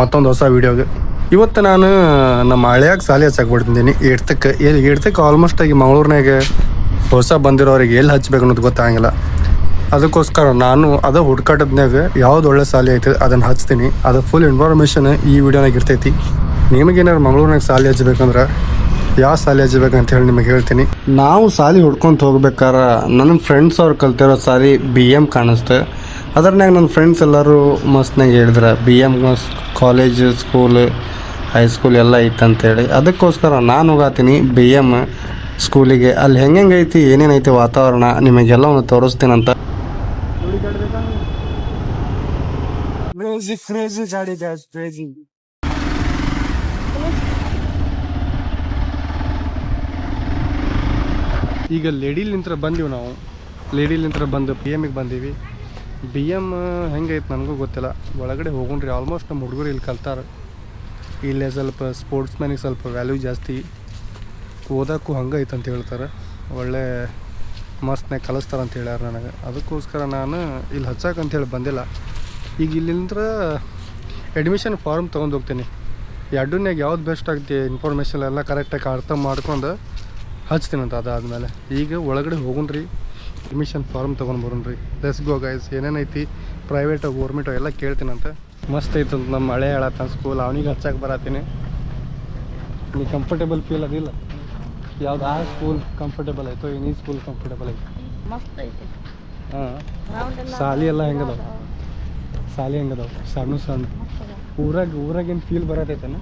ಮತ್ತೊಂದು ಹೊಸ ವಿಡಿಯೋಗೆ ಇವತ್ತು ನಾನು ನಮ್ಮ ಹಳೆಯಾಗ ಸಾಲಿ ಹಚ್ಚಾಕ್ಬಿಡ್ತಿದ್ದೀನಿ ಏಡ್ತಕ್ಕೆ ಆಲ್ಮೋಸ್ಟ್ ಆಗಿ ಮಂಗಳೂರಿನಾಗ ಹೊಸ ಬಂದಿರೋರಿಗೆ ಎಲ್ಲಿ ಹಚ್ಬೇಕು ಅನ್ನೋದು ಗೊತ್ತಾಗಂಗಿಲ್ಲ. ಅದಕ್ಕೋಸ್ಕರ ನಾನು ಹುಡ್ಕಾಟದ್ನಾಗ ಯಾವ್ದು ಒಳ್ಳೆ ಸಾಲಿ ಐತೆ ಅದನ್ನು ಹಚ್ತೀನಿ. ಅದು ಫುಲ್ ಇನ್ಫಾರ್ಮೇಷನ್ ಈ ವಿಡಿಯೋನಾಗ ಇರ್ತೈತಿ. ನಿಮಗೇನಾದ್ರು ಮಂಗಳೂರಿನಾಗ ಸಾಲಿ ಹಚ್ಬೇಕಂದ್ರೆ ಯಾವ ಸಾಲಿ ಹಚ್ಬೇಕಂತ ಹೇಳಿ ನಿಮಗೆ ಹೇಳ್ತೀನಿ. ನಾವು ಸಾಲಿ ಹುಡ್ಕೊಂತ ಹೋಗ್ಬೇಕಾರ ನನ್ನ ಫ್ರೆಂಡ್ಸ್ ಅವ್ರು ಕಲ್ತಿರೋ ಸಾಲಿ BM ಕಾಣಿಸ್ತೆ. ಅದ್ರನ್ಯಾಗ ನನ್ನ ಫ್ರೆಂಡ್ಸ್ ಎಲ್ಲರೂ ಮಸ್ತ್ನಾಗ ಹೇಳಿದ್ರೆ BM ಕಾಲೇಜ್, ಸ್ಕೂಲ್, ಹೈಸ್ಕೂಲ್ ಎಲ್ಲ ಐತಂತೇಳಿ. ಅದಕ್ಕೋಸ್ಕರ ನಾನು ಹೋಗತ್ತೀನಿ BM ಸ್ಕೂಲಿಗೆ. ಅಲ್ಲಿ ಹೆಂಗೆ ಐತಿ, ಏನೇನೈತಿ ವಾತಾವರಣ ನಿಮಗೆಲ್ಲ ಒಂದು ತೋರಿಸ್ತೀನಂತ. ಈಗ ಲೇಡಿಲಿಂತ್ರ ಬಂದೀವಿ ನಾವು. ಲೇಡಿಲಿಂತ್ರ ಬಂದು BMಗೆ ಬಂದೀವಿ. BM ಹೆಂಗೈತೆ ನನಗೂ ಗೊತ್ತಿಲ್ಲ. ಒಳಗಡೆ ಹೋಗೋಣ್ರಿ. ಆಲ್ಮೋಸ್ಟ್ ನಮ್ಮ ಹುಡುಗರು ಇಲ್ಲಿ ಕಲ್ತಾರೆ. ಇಲ್ಲೇ ಸ್ವಲ್ಪ ಸ್ಪೋರ್ಟ್ಸ್ ಮ್ಯಾನಿಗೆ ಸ್ವಲ್ಪ ವ್ಯಾಲ್ಯೂ ಜಾಸ್ತಿ. ಓದೋಕ್ಕೂ ಹಂಗೆ ಐತೆ ಅಂತ ಹೇಳ್ತಾರೆ. ಒಳ್ಳೆ ಮಸ್ತ್ನಾಗ ಕಲಿಸ್ತಾರೆ ಅಂತ ಹೇಳ್ಯಾರ ನನಗೆ. ಅದಕ್ಕೋಸ್ಕರ ನಾನು ಇಲ್ಲಿ ಹಚ್ಚಕ್ಕಂತೇಳಿ ಬಂದಿಲ್ಲ. ಈಗ ಇಲ್ಲಿಂದ ಅಡ್ಮಿಷನ್ ಫಾರ್ಮ್ ತೊಗೊಂಡು ಹೋಗ್ತೀನಿ. ಎರಡನ್ಯಾಗ ಯಾವ್ದು ಬೆಸ್ಟ್ ಆಗುತ್ತೆ ಇನ್ಫಾರ್ಮೇಷನ್ ಎಲ್ಲ ಕರೆಕ್ಟಾಗಿ ಅರ್ಥ ಮಾಡ್ಕೊಂಡು ಹಚ್ತೀನಂತ. ಅದಾದಮೇಲೆ ಈಗ ಒಳಗಡೆ ಹೋಗೋಣ್ರಿ. ಅಡ್ಮಿಷನ್ ಫಾರ್ಮ್ ತೊಗೊಂಡು ಬರೋಣ್ರಿ. Let's go guys. ಏನೇನೈತಿ ಪ್ರೈವೇಟು ಗೌರ್ಮೆಂಟು ಎಲ್ಲ ಕೇಳ್ತೀನಂತ. ಮಸ್ತ್ ಐತಂತ ನಮ್ಮ ಹಳೆ ಹೇಳತ್ತ ಸ್ಕೂಲ್. ಅವನಿಗೆ ಹಚ್ಚಕ್ಕೆ ಬರತ್ತೀನಿ. ನೀ ಕಂಫರ್ಟೇಬಲ್ ಫೀಲ್ ಅದಿಲ್ಲ? ಯಾವ್ದು ಆ ಸ್ಕೂಲ್ ಕಂಫರ್ಟೇಬಲ್ ಆಯಿತು, ಈ ಸ್ಕೂಲ್ ಕಂಫರ್ಟೇಬಲ್ ಐತಿ? ಮಸ್ತ್ ಐತಿ. ಹಾಂ, ಸಾಲಿ ಎಲ್ಲ ಹೆಂಗದಾವ? ಸಾಲಿ ಹೆಂಗದಾವ? ಸಣ್ಣ ಊರಾಗೇನು ಫೀಲ್ ಬರತೈತೇನ?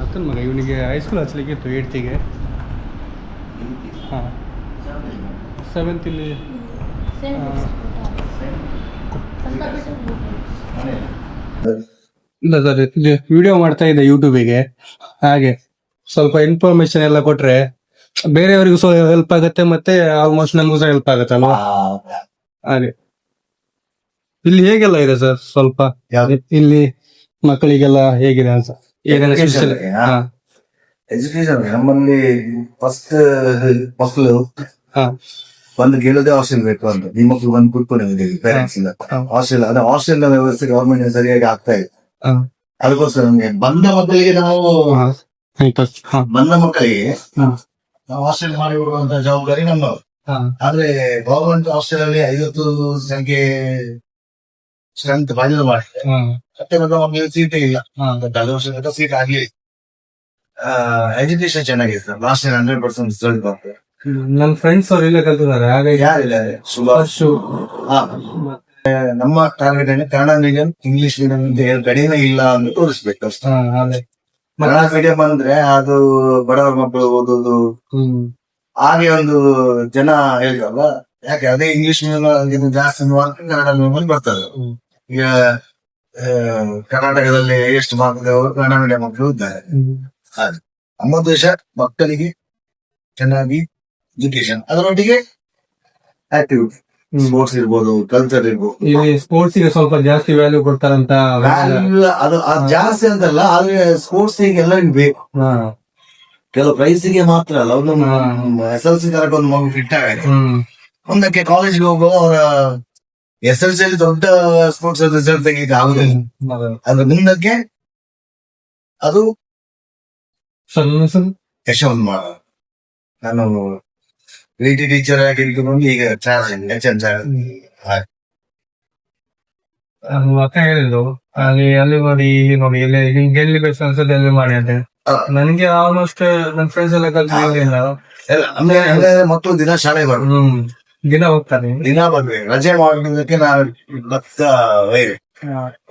ಅಕ್ಕನ ಮಗ ಇವನಿಗೆ ಹೈಸ್ಕೂಲ್ ಹಚ್ಲಿಕ್ಕಿತ್ತು 8th. ಹಾಂ, 7th ಇಲ್ಲಿ ಇಲ್ಲ ಸರ್. ಇದು ವಿಡಿಯೋ ಮಾಡ್ತಾ ಇದ್ದೆ ಯೂಟ್ಯೂಬಿಗೆ. ಹಾಗೆ ಸ್ವಲ್ಪ ಇನ್ಫಾರ್ಮೇಶನ್ ಎಲ್ಲ ಕೊಟ್ರೆ ಬೇರೆಯವರಿಗೂ ಸ್ವಲ್ಪ ಹೆಲ್ಪ್ ಆಗುತ್ತೆ, ಮತ್ತೆ ಆಲ್ಮೋಸ್ಟ್ ನಮಗೂ ಸಹ ಹೆಲ್ಪ್ ಆಗುತ್ತಲ್ವಾ? ಹಾಗೆ ಇಲ್ಲಿ ಹೇಗೆಲ್ಲ ಇದೆ ಸರ್? ಸ್ವಲ್ಪ ಇಲ್ಲಿ ಮಕ್ಕಳಿಗೆಲ್ಲ ಹೇಗಿದೆ ಅಂತ ಎಜುಕೇಶನ್ ನಮ್ಮಲ್ಲಿ ಫಸ್ಟ್ ಮಕ್ಕಳು ಬಂದು ಕೇಳೋದೇ ಹಾಸ್ಟೆಲ್ ಬೇಕು ಅಂತ. ನಿಮ್ಮ ಮಕ್ಕಳು ಬಂದು ಕುತ್ಕೊಂಡಿದ್ದೀವಿ ಪೇರೆಂಟ್ಸ್ ಇಂದ. ಹಾಸ್ಟೆಲ್ ಅದೇ ಹಾಸ್ಟೆಲ್ ವ್ಯವಸ್ಥೆ ಗವರ್ಮೆಂಟ್ ಸರಿಯಾಗಿ ಆಗ್ತಾ ಇದೆ. ಅದಕ್ಕೋಸ್ಕರ ನಮ್ಗೆ ಬಂದ ಮಕ್ಕಳಿಗೆ ನಾವು ಹಾಸ್ಟೆಲ್ ಮಾಡಿ ಕೊಡುವಂತ ಜವಾಬ್ದಾರಿ ನಮ್ಮದು. ಆದ್ರೆ ಗವರ್ಮೆಂಟ್ ಹಾಸ್ಟೆಲ್ ಅಲ್ಲಿ 50 ಸಂಖ್ಯೆ ಸ್ಟ್ರೆಂತ್ ಫೈನಲ್ ಮಾಡಿದೆ. ಮತ್ತೆ ನಮಗೆ ಸೀಟೇ ಇಲ್ಲ. 2 ವರ್ಷದಿಂದ ಸೀಟ್ ಆಗ್ಲಿ. ಎಜುಕೇಶನ್ ಚೆನ್ನಾಗಿದೆ ಸರ್. ಲಾಸ್ಟ್ 100% ರಿಸಲ್ಟ್ ಬರ್ತದೆ. ನನ್ನ ಫ್ರೆಂಡ್ಸ್ ಅವ್ರು ಇಲ್ಲೇ ಕಲ್ತಿದ್ದಾರೆ. ಹಾಗಾಗಿ ಯಾರಿಲ್ಲ ಸುಭಾಷ್. ನಮ್ಮ ಟಾರ್ಗೆಟ್ ಏನು ಕನ್ನಡ ಮೀಡಿಯಂ, ಇಂಗ್ಲಿಷ್ ಮೀಡಿಯಂ ಅಂತ ಕಡಿಮೆ ಇಲ್ಲ ಅಂತ ತೋರಿಸ್ಬೇಕು ಅಷ್ಟೇ. ಕನ್ನಡ ಮೀಡಿಯಂ ಅಂದ್ರೆ ಅದು ಬಡವರ ಮಕ್ಕಳು ಓದೋದು ಹಾಗೆ ಒಂದು ಜನ ಹೇಳ್ತಾರಲ್ಲ. ಯಾಕೆ ಅದೇ ಇಂಗ್ಲಿಷ್ ಮೀಡಿಯಂ ಜಾಸ್ತಿ ಮಾರ್ಕ್ ಕನ್ನಡ ಮೀಡಿಯಂ ಬರ್ತದೆ. ಈಗ ಕರ್ನಾಟಕದಲ್ಲಿ ಎಷ್ಟು ಮಾರ್ಕ್ ಅವರು ಕನ್ನಡ ಮೀಡಿಯಂ ಮಕ್ಕಳು ಇದ್ದಾರೆ. ನಮ್ಮ ದೇಶ ಮಕ್ಕಳಿಗೆ ಚೆನ್ನಾಗಿ ಎಜುಕೇಶನ್, ಅದರೊಟ್ಟಿಗೆ ಆಕ್ಟಿವಿಟಿ, ಸ್ಪೋರ್ಟ್ಸ್ ಇರ್ಬೋದು, ಕಲ್ಚರ್ ಇರ್ಬೋದು. ಸ್ಪೋರ್ಟ್ಸ್ ಗೆ ಸ್ವಲ್ಪ ಜಾಸ್ತಿ ವ್ಯಾಲ್ಯೂ ಕೊಡ್ತಾರಂತ. ಅದು ಜಾಸ್ತಿ ಅಂತಲ್ಲ, ಆದ್ರೆ ಸ್ಪೋರ್ಟ್ಸ್ ಎಲ್ಲ ಬೇಕು. ಕೆಲವು ಪ್ರೈಸಿಗೆ ಮಾತ್ರ ಅಲ್ಲ. ಒಂದು SLC ತರಕ ಒಂದು ಮಗು ಫಿಟ್ ಆಗಿದೆ, ಒಂದಕ್ಕೆ ಕಾಲೇಜ್ಗೆ ಹೋಗುವ ಅವರ SLC ಅಲ್ಲಿ ದೊಡ್ಡ ಸ್ಪೋರ್ಟ್ಸ್ ರಿಸಲ್ಟ್ ತೆಗಿಲಿಕ್ಕೆ ಆಗುದಿಲ್ಲ. ಅದ್ರ ಮುಂದಕ್ಕೆ ಅದು ಯಶವಂತ ಮಾಡ. ನಾನು PT ಟೀಚರ್ ಆಗಿ ಈಗ ಅಕ್ಕ ಹೇಳಿದ್ರು ಅಲ್ಲಿ ನೋಡಿ ಇಲ್ಲಿ ಗೆಲ್ಲಿ ಸಂಸದಲ್ಲಿ ಮಾಡಿ ಅಂತ. ನನಗೆ ಆಲ್ಮೋಸ್ಟ್ ನನ್ನ ಫ್ರೆಂಡ್ಸ್ ಎಲ್ಲ ಕಲ್ತಿಲ್ಲ. ಮಕ್ಕಳು ದಿನ ಶಾಲೆ ಬರೋದು, ದಿನ ಹೋಗ್ತಾರೆ, ದಿನ ಬರ್ಬೇಕು. ರಜೆ ಮಾಡೋದಕ್ಕೆ ನಾವು ಮತ್ತ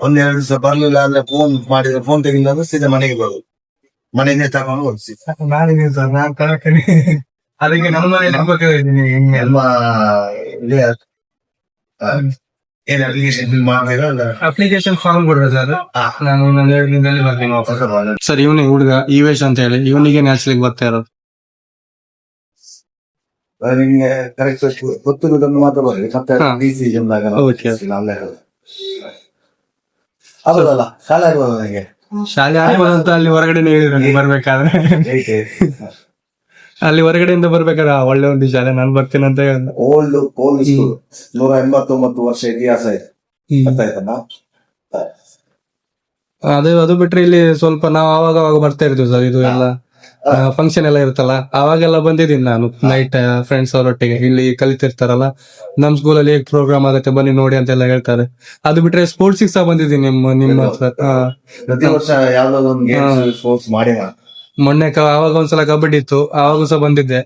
ಒಂದೆರಡು ದಿವಸ ಬರ್ಲಿಲ್ಲ ಅಂದ್ರೆ ಫೋನ್ ಮಾಡಿದ್ರೆ, ಫೋನ್ ತೆಗಿಲ್ಲ ಅಂದ್ರೆ ಸೀದಾ ಮನೆಗೆ ಬರೋದು. ಮನೆಯಿಂದ ತಗೊಂಡು ಹೋಗ್ಸಿ. ನಾನಿದ್ದೀನಿ ಸರ್, ನಾನ್ ಕರೆಕ್ಟ್. ಅದಕ್ಕೆ ನಮ್ಮ ಮನೇಲಿ ಎಲ್ಲ ಏನ್ ಅಪ್ಲಿಕೇಶನ್ ಫಿಲ್ ಮಾಡ್ತೀರಲ್ಲ, ಅಪ್ಲಿಕೇಶನ್ ಫಾರ್ಮ್ ಕೊಡ್ರಿ ಸರ್. ನಾನು 2 ದಿನದಲ್ಲಿ ಬರ್ತೀನಿ ವಾಪಸ್. ಸರ್, ಇವನಿಗೆ ಹುಡುಗ ಈವೇಶ್ ಅಂತ ಹೇಳಿ, ಇವನಿಗೆ ನ್ಯಾಚುರಲ್ ಬರ್ತಾ ಇರೋದು. ನಿಮ್ಗೆ ಕರೆಕ್ಟ್ ಗೊತ್ತಿರೋದನ್ನು ಮಾತ್ರ ಬರ್ರಿ. ಮತ್ತೆ ಡಿಸಿಷನ್ ಅದಲ್ಲ ಶಾಲೆ ಆಗ್ಬೋದು. ನನಗೆ ಶಾಲೆ ಆಗ್ಬೋದು ಅಂತ ಅಲ್ಲಿ ಹೊರಗಡೆ ಬರ್ಬೇಕಾದ್ರೆ, ಅಲ್ಲಿ ಹೊರಗಡೆಯಿಂದ ಬರ್ಬೇಕಾದ್ರೆ ಒಳ್ಳೆ ಒಂದು ಶಾಲೆ ನಾನು ಬರ್ತೀನಿ ಅಂತ. ಓಲ್ಡ್ ಸ್ಕೂಲ್ 189 ವರ್ಷ ಇತಿಹಾಸ ಇದೆ. ಅರ್ಥ ಆಯ್ತಲ್ಲ? ಅದು ಬಿಟ್ರೆ ಇಲ್ಲಿ ಸ್ವಲ್ಪ ನಾವು ಅವಾಗ ಬರ್ತಾ ಇರ್ತೀವಿ ಸರ್. ಇದು ಎಲ್ಲ ಫಂಕ್ಷನ್ ಎಲ್ಲ ಇರುತ್ತಲ್ಲ, ಅವಾಗೆಲ್ಲ ಬಂದಿದ್ದೀನಿ ನಾನು ನೈಟ್ ಫ್ರೆಂಡ್ಸ್ ಅವರೊಟ್ಟಿಗೆ. ಇಲ್ಲಿ ಕಲಿತಿರ್ತಾರಲ್ಲ, ನಮ್ ಸ್ಕೂಲಲ್ಲಿ ಹೇಗ್ ಪ್ರೋಗ್ರಾಮ್ ಆಗುತ್ತೆ ಬನ್ನಿ ನೋಡಿ ಅಂತೆಲ್ಲ ಹೇಳ್ತಾರೆ. ಅದು ಬಿಟ್ರೆ ಸ್ಪೋರ್ಟ್ಸ್ ಸಹ ಬಂದಿದ್ದೀನಿ ನಿಮ್ಮ ಹತ್ರ. ಪ್ರತಿ ವರ್ಷ ಯಾವ್ದೋ ಒಂದು ಸ್ಪೋರ್ಟ್ಸ್ ಮಾಡಿ ಮೊನ್ನೆ ಅವಾಗ ಒಂದ್ಸಲ ಕಬಡ್ಡಿ ಇತ್ತು, ಅವಾಗೂ ಸಹ ಬಂದಿದ್ದೆ.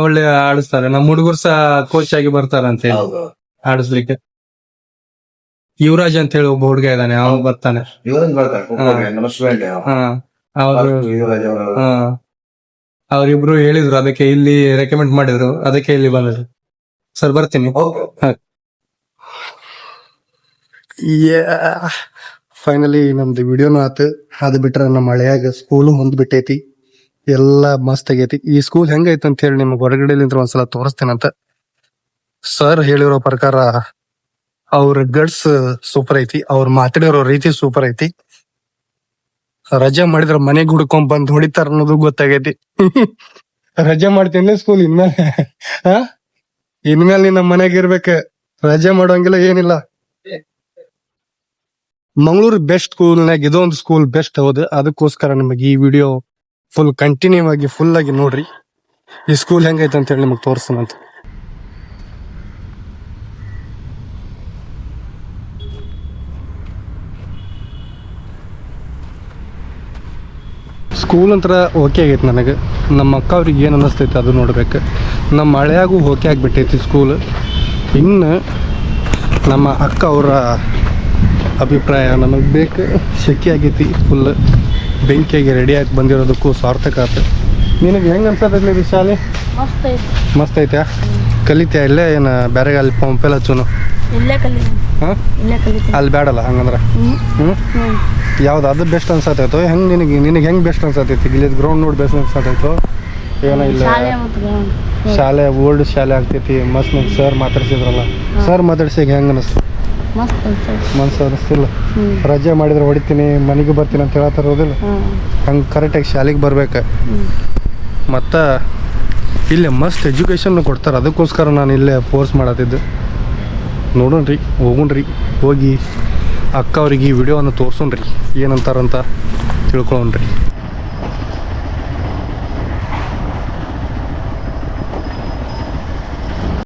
ಒಳ್ಳೆ ಆಡಿಸ್ತಾರೆ, ನಮ್ಮ ಹುಡುಗರು ಸಹ ಕೋಚ್ ಆಗಿ ಬರ್ತಾರಂತೆ ಆಡಿಸ್ಲಿಕ್ಕೆ. ಯುವರಾಜ್ ಅಂತ ಹೇಳಿ ಒಬ್ಬ ಹುಡುಗ ಇದ್ದಾನೆ, ಅವನು ಬರ್ತಾನೆ. ಅವ್ರಿಬ್ರು ಹೇಳಿದ್ರು, ಅದಕ್ಕೆ ಇಲ್ಲಿ ರೆಕಮೆಂಡ್ ಮಾಡಿದ್ರು, ಅದಕ್ಕೆ ಇಲ್ಲಿ ಬಂದ್ರು. ಸರ್ ಬರ್ತೀನಿ. ಫೈನಲಿ ನಮ್ದು ವಿಡಿಯೋನು ಆತು. ಅದು ಬಿಟ್ರೆ ನಮ್ಮ ಹಳೆಯಾಗ ಸ್ಕೂಲು ಹೊಂದ್ಬಿಟ್ಟೈತಿ, ಎಲ್ಲ ಮಸ್ತ್ ಆಗೈತಿ. ಈ ಸ್ಕೂಲ್ ಹೆಂಗೈತೆ ಅಂತ ಹೇಳಿ ನಿಮ್ಗೆ ಹೊರಗಡೆಲಿಂದ ಒಂದ್ಸಲ ತೋರಿಸ್ತೇನಂತ. ಸರ್ ಹೇಳಿರೋ ಪ್ರಕಾರ ಅವ್ರ ಗಡ್ಸ್ ಸೂಪರ್ ಐತಿ, ಅವ್ರ ಮಾತಾಡಿರೋ ರೀತಿ ಸೂಪರ್ ಐತಿ. ರಜೆ ಮಾಡಿದ್ರ ಮನೆಗ್ ಹುಡ್ಕೊಂಡ್ ಬಂದ್ ಹೊಡಿತಾರ ಅನ್ನೋದು ಗೊತ್ತಾಗೈತಿ. ರಜೆ ಮಾಡ್ತೀನಿ ಸ್ಕೂಲ್ ಇನ್ಮೇಲೆ, ಇನ್ಮೇಲೆ ನೀನ್ ನಮ್ಮ ಮನೆಗೆ ಇರ್ಬೇಕ, ರಜೆ ಮಾಡೋಂಗಿಲ್ಲ ಏನಿಲ್ಲ. ಮಂಗಳೂರು ಬೆಸ್ಟ್ ಸ್ಕೂಲ್ನಾಗ ಇದೊಂದು ಸ್ಕೂಲ್ ಬೆಸ್ಟ್ ಹೌದು. ಅದಕ್ಕೋಸ್ಕರ ನಿಮಗೆ ಈ ವಿಡಿಯೋ ಫುಲ್ ಕಂಟಿನ್ಯೂ ಆಗಿ ಫುಲ್ ಆಗಿ ನೋಡ್ರಿ. ಈ ಸ್ಕೂಲ್ ಹೆಂಗೈತೆ ಅಂತ ಹೇಳಿ ನಿಮಗೆ ತೋರಿಸ್ತಾನಂತ. ಸ್ಕೂಲ್ ಅಂತರ ಓಕೆ ಆಗೈತೆ ನನಗೆ. ನಮ್ಮ ಅಕ್ಕ ಅವ್ರಿಗೆ ಏನು ಅನ್ನಿಸ್ತೈತೆ ಅದು ನೋಡ್ಬೇಕು. ನಮ್ಮ ಹಳೆಯಾಗೂ ಓಕೆ ಆಗಿಬಿಟ್ಟೈತಿ ಸ್ಕೂಲ್. ಇನ್ನು ನಮ್ಮ ಅಕ್ಕ ಅವರ ಅಭಿಪ್ರಾಯ ನಮಗೆ ಬೇಕು. ಶೆಕೆ ಆಗೈತಿ ಫುಲ್, ಬೆಂಕಿಯಾಗಿ ರೆಡಿಯಾಗಿ ಬಂದಿರೋದಕ್ಕೂ ಸಾರ್ಥಕ ಆಯ್ತು. ನಿನಗೆ ಹೆಂಗೆ ಅನ್ಸತ್ತೈತಿ ಇದು ಶಾಲೆ? ಮಸ್ತ್ ಐತೆ. ಕಲಿತ್ಯಾ ಇಲ್ಲೇ ಏನು ಬೇರೆ ಅಲ್ಲಿ ಪಂಪೆಲ್ಲ ಹಚ್ಚುನು? ಹಾಂ, ಅಲ್ಲಿ ಬೇಡಲ್ಲ ಹಂಗಂದ್ರೆ. ಯಾವ್ದು ಅದು ಬೆಸ್ಟ್ ಅನ್ಸತ್ತೈತೋ ಹೆಂಗೆ? ನಿನಗೆ ಹೆಂಗೆ ಬೆಸ್ಟ್ ಅನ್ಸತ್ತೈತಿ? ಇಲ್ಲಿ ಗ್ರೌಂಡ್ ನೋಡಿ ಬೆಸ್ಟ್ ಅನ್ಸತ್ತೈತೋ ಏನೋ? ಇಲ್ಲ ಶಾಲೆ ಓಲ್ಡ್ ಶಾಲೆ ಆಗ್ತೈತಿ ಮಸ್ತ್. ನಂಗೆ ಸರ್ ಮಾತಾಡ್ಸಿದ್ರಲ್ಲ, ಸರ್ ಮಾತಾಡ್ಸಿಗೆ ಹೆಂಗೆ ಅನಿಸ್ತು? ಮನ್ಸು ಅನಿಸ್ತಿಲ್ಲ? ರಜೆ ಮಾಡಿದ್ರೆ ಹೊಡಿತೀನಿ ಮನೆಗೆ ಬರ್ತೀನಿ ಅಂತ ಹೇಳ್ತಾರ ಹೋದಿಲ್ಲ, ಹಂಗೆ ಕರೆಕ್ಟಾಗಿ ಶಾಲೆಗೆ ಬರ್ಬೇಕು. ಮತ್ತು ಇಲ್ಲೇ ಮಸ್ತ್ ಎಜುಕೇಷನ್ ಕೊಡ್ತಾರೆ, ಅದಕ್ಕೋಸ್ಕರ ನಾನು ಇಲ್ಲೇ ಫೋರ್ಸ್ ಮಾಡತ್ತಿದ್ದೆ. ನೋಡೋಣ್ರಿ, ಹೋಗೋಣ್ರಿ, ಹೋಗಿ ಅಕ್ಕ ಅವ್ರಿಗೆ ಈ ವಿಡಿಯೋವನ್ನು ತೋರ್ಸೋಣ್ರಿ, ಏನಂತಾರಂತ ತಿಳ್ಕೊಳ್ಳೋಣ್ರಿ.